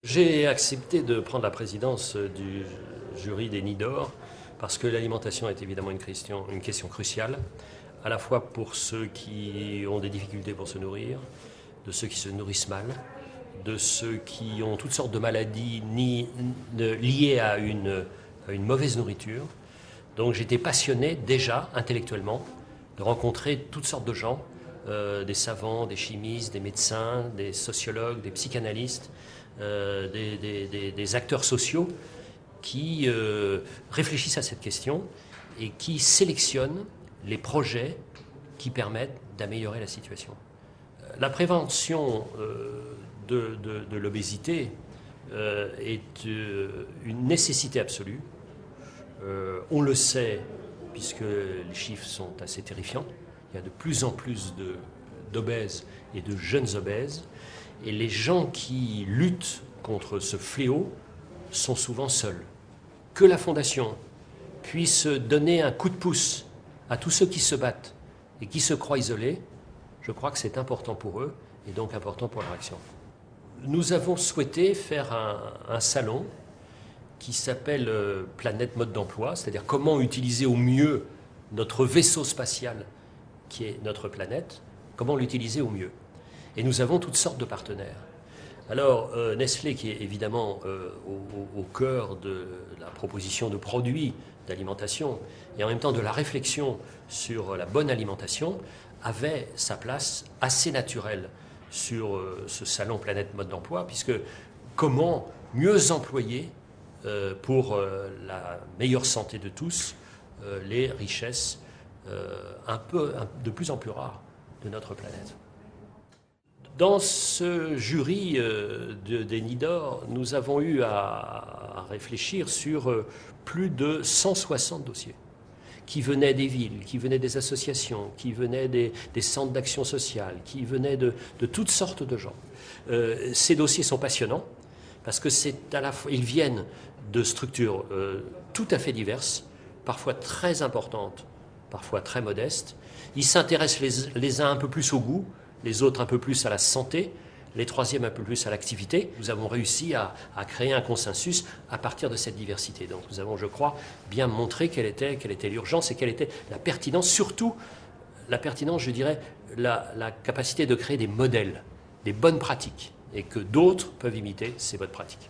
J'ai accepté de prendre la présidence du jury des Nids d'Or parce que l'alimentation est évidemment une question cruciale, à la fois pour ceux qui ont des difficultés pour se nourrir, de ceux qui se nourrissent mal, de ceux qui ont toutes sortes de maladies liées à une mauvaise nourriture. Donc j'étais passionné déjà intellectuellement de rencontrer toutes sortes de gens, des savants, des chimistes, des médecins, des sociologues, des psychanalystes, des acteurs sociaux qui réfléchissent à cette question et qui sélectionnent les projets qui permettent d'améliorer la situation. La prévention de l'obésité est une nécessité absolue. On le sait puisque les chiffres sont assez terrifiants. Il y a de plus en plus d'obèses et de jeunes obèses. Et les gens qui luttent contre ce fléau sont souvent seuls. Que la Fondation puisse donner un coup de pouce à tous ceux qui se battent et qui se croient isolés, je crois que c'est important pour eux et donc important pour leur action. Nous avons souhaité faire un salon qui s'appelle Planète Mode d'Emploi, c'est-à-dire comment utiliser au mieux notre vaisseau spatial qui est notre planète, comment l'utiliser au mieux. Et nous avons toutes sortes de partenaires. Alors, Nestlé, qui est évidemment au cœur de la proposition de produits d'alimentation et en même temps de la réflexion sur la bonne alimentation, avait sa place assez naturelle sur ce salon Planète Mode d'Emploi, puisque comment mieux employer pour la meilleure santé de tous les richesses de plus en plus rares de notre planète. Dans ce jury des Nids d'Or, nous avons eu à réfléchir sur plus de 160 dossiers qui venaient des villes, qui venaient des associations, qui venaient des centres d'action sociale, qui venaient de toutes sortes de gens. Ces dossiers sont passionnants parce que ils viennent de structures tout à fait diverses, parfois très importantes, parfois très modestes. Ils s'intéressent les uns un peu plus au goût, les autres un peu plus à la santé, les troisièmes un peu plus à l'activité. Nous avons réussi à créer un consensus à partir de cette diversité. Donc nous avons, je crois, bien montré quelle était l'urgence et quelle était la pertinence, surtout la pertinence, je dirais, la capacité de créer des modèles, des bonnes pratiques, et que d'autres peuvent imiter ces bonnes pratiques.